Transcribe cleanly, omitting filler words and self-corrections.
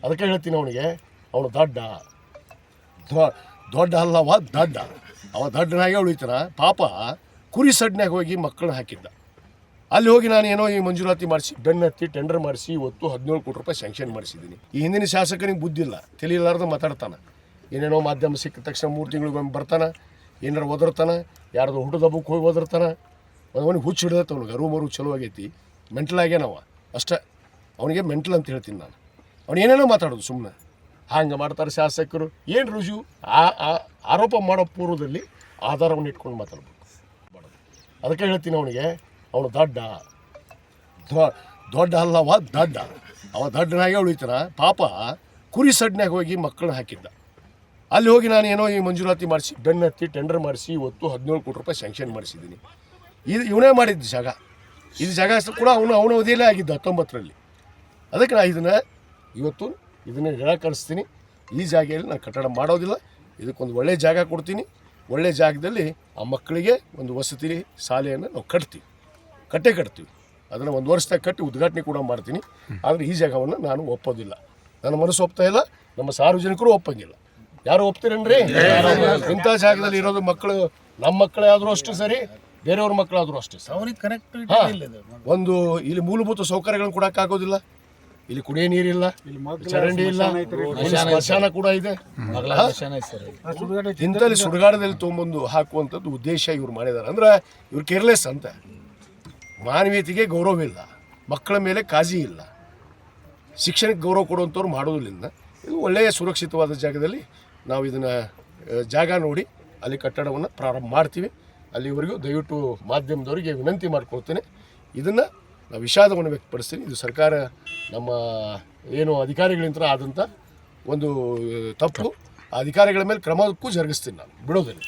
ಅದಕ್ಕೆ ಹೇಳ್ತೀನಿ ಅವನಿಗೆ, ಅವನು ದೊಡ್ಡ ಅಲ್ಲವ ದಡ್ಡ. ಅವ ದಡ್ಡನಾಗೆ ಉಳಿತಾನ. ಪಾಪ ಕುರಿ ಸಡ್ನಾಗ ಹೋಗಿ ಮಕ್ಕಳನ್ನ ಹಾಕಿದ್ದ. ಅಲ್ಲಿ ಹೋಗಿ ನಾನು ಏನೋ ಈ ಮಂಜೂರಾತಿ ಮಾಡಿಸಿ ಬೆನ್ನತ್ತಿ ಟೆಂಡರ್ ಮಾಡಿಸಿ ಇವತ್ತು 17 ಕೋಟಿ ರೂಪಾಯಿ ಸ್ಯಾಂಕ್ಷನ್ ಮಾಡಿಸಿದ್ದೀನಿ. ಈ ಹಿಂದಿನ ಶಾಸಕನಿಗೆ ಬುದ್ಧಿ ಇಲ್ಲ, ತಿಳಿಲಾರ್ದ ಮಾತಾಡ್ತಾನೆ. ಏನೇನೋ ಮಾಧ್ಯಮ ಸಿಕ್ಕ ತಕ್ಷಣ 3 ತಿಂಗಳಿಗೊಮ್ಮೆ ಬರ್ತಾನೆ, ಏನಾರು ಒದರ್ತಾನೆ, ಯಾರ್ದು ಹುಡುಗ ಹಬ್ಬಕ್ಕೆ ಹೋಗಿ ಒದರ್ತಾನೆ. ಅವನಿಗೆ ಹುಚ್ಚು ಹಿಡಿದತ್ತೆ, ಅವ್ನಿಗೆ ಅರು ಚಲೋ ಆಗೈತಿ, ಮೆಂಟಲ್ ಆಗ್ಯಾನವ ಅಷ್ಟೇ. ಅವನಿಗೆ ಮೆಂಟಲ್ ಅಂತ ಹೇಳ್ತೀನಿ ನಾನು. ಅವ್ನು ಏನೇನೋ ಮಾತಾಡೋದು ಸುಮ್ಮನೆ. ಹಂಗೆ ಮಾಡ್ತಾರೆ ಶಾಸಕರು. ಏನು ರುಜು? ಆರೋಪ ಮಾಡೋ ಪೂರ್ವದಲ್ಲಿ ಆಧಾರವನ್ನು ಇಟ್ಕೊಂಡು ಮಾತಾಡ್ಬೇಕು. ಅದಕ್ಕೆ ಹೇಳ್ತೀನಿ ಅವನಿಗೆ, ಅವನು ದೊಡ್ಡ ಅಲ್ಲವ ದಡ್ಡ. ಅವ ದಡ್ಡನಾಗೆ ಉಳಿತಾನ. ಪಾಪ ಕುರಿ ಸಡ್ನಾಗ ಹೋಗಿ ಮಕ್ಕಳನ್ನ ಹಾಕಿದ್ದ. ಅಲ್ಲಿ ಹೋಗಿ ನಾನು ಏನೋ ಈ ಮಂಜೂರಾತಿ ಮಾಡಿಸಿ ಬೆನ್ನತ್ತಿ ಟೆಂಡರ್ ಮಾಡಿಸಿ ಇವತ್ತು 17 ಕೋಟಿ ರೂಪಾಯಿ ಸ್ಯಾಂಕ್ಷನ್ ಮಾಡಿಸಿದ್ದೀನಿ. ಇವನೇ ಮಾಡಿದ್ದು ಜಾಗ. ಇದು ಜಾಗ ಕೂಡ ಅವನ ಅವಧಿಯಲ್ಲೇ ಆಗಿದ್ದು 19ರಲ್ಲಿ. ಅದಕ್ಕೆ ನಾನು ಇದನ್ನು ನಿರಾಕರಿಸ್ತೀನಿ. ಈ ಜಾಗೆಯಲ್ಲಿ ನಾನು ಕಟ್ಟಡ ಮಾಡೋದಿಲ್ಲ. ಇದಕ್ಕೊಂದು ಒಳ್ಳೆಯ ಜಾಗ ಕೊಡ್ತೀನಿ. ಒಳ್ಳೆಯ ಜಾಗದಲ್ಲಿ ಆ ಮಕ್ಕಳಿಗೆ ಒಂದು ವಸತಿ ಶಾಲೆಯನ್ನು ನಾವು ಕಟ್ಟೇ ಕಟ್ತೀವಿ. ಅದನ್ನು 1 ವರ್ಷದಾಗ ಕಟ್ಟಿ ಉದ್ಘಾಟನೆ ಕೂಡ ಮಾಡ್ತೀನಿ. ಆದರೆ ಈ ಜಾಗವನ್ನು ನಾನು ಒಪ್ಪೋದಿಲ್ಲ. ನನ್ನ ಮನಸ್ಸು ಒಪ್ತಾ ಇಲ್ಲ, ನಮ್ಮ ಸಾರ್ವಜನಿಕರು ಒಪ್ಪಂಗಿಲ್ಲ. ಯಾರು ಒಪ್ತೀರೇನ್ರಿ? ಇಂಥ ಜಾಗದಲ್ಲಿ ಇರೋದು ಮಕ್ಕಳು ನಮ್ಮ ಮಕ್ಕಳೇ ಆದರೂ ಅಷ್ಟೇ ಸರಿ, ಬೇರೆಯವ್ರ ಮಕ್ಕಳಾದರೂ ಅಷ್ಟೇ ಸರಿ. ಅವ್ರಿಗೆ ಕರೆಕ್ಟ್ ಒಂದು ಇಲ್ಲಿ ಮೂಲಭೂತ ಸೌಕರ್ಯಗಳನ್ನು ಕೊಡೋಕ್ಕಾಗೋದಿಲ್ಲ. ಇಲ್ಲಿ ಕುಡಿಯೋ ನೀರಿಲ್ಲ, ಚರಂಡಿ ಇಲ್ಲ, ಸ್ಮಶಾನ ಕೂಡ ಇದೆ. ಇಂಥಲ್ಲಿ ಸುಡುಗಾಡದಲ್ಲಿ ತೊಗೊಂಬಂದು ಹಾಕುವಂಥದ್ದು ಉದ್ದೇಶ ಇವ್ರು ಮಾಡಿದ್ದಾರೆ. ಅಂದ್ರೆ ಇವ್ರು ಕೇರ್ಲೆಸ್ ಅಂತ. ಮಾನವೀಯತೆಗೆ ಗೌರವ ಇಲ್ಲ, ಮಕ್ಕಳ ಮೇಲೆ ಕಾಳಜಿ ಇಲ್ಲ, ಶಿಕ್ಷಣಕ್ಕೆ ಗೌರವ ಕೊಡುವಂಥವ್ರು ಮಾಡೋದಿಲ್ಲ. ಇದು ಒಳ್ಳೆಯ ಸುರಕ್ಷಿತವಾದ ಜಾಗದಲ್ಲಿ ನಾವು ಇದನ್ನು ಜಾಗ ನೋಡಿ ಅಲ್ಲಿ ಕಟ್ಟಡವನ್ನು ಪ್ರಾರಂಭ ಮಾಡ್ತೀವಿ. ಅಲ್ಲಿವರೆಗೂ ದಯವಿಟ್ಟು ಮಾಧ್ಯಮದವರಿಗೆ ವಿನಂತಿ ಮಾಡ್ಕೊಳ್ತೇನೆ, ಇದನ್ನು ನಾವು ವಿಷಾದವನ್ನು ವ್ಯಕ್ತಪಡಿಸ್ತೀನಿ. ಇದು ಸರ್ಕಾರ ನಮ್ಮ ಏನು ಅಧಿಕಾರಿಗಳಿಂದ ಆದಂಥ ಒಂದು ತಪ್ಪು. ಆ ಅಧಿಕಾರಿಗಳ ಮೇಲೆ ಕ್ರಮಕ್ಕೂ ಜರುಗಿಸ್ತೀನಿ, ನಾನು ಬಿಡೋದಿಲ್ಲ.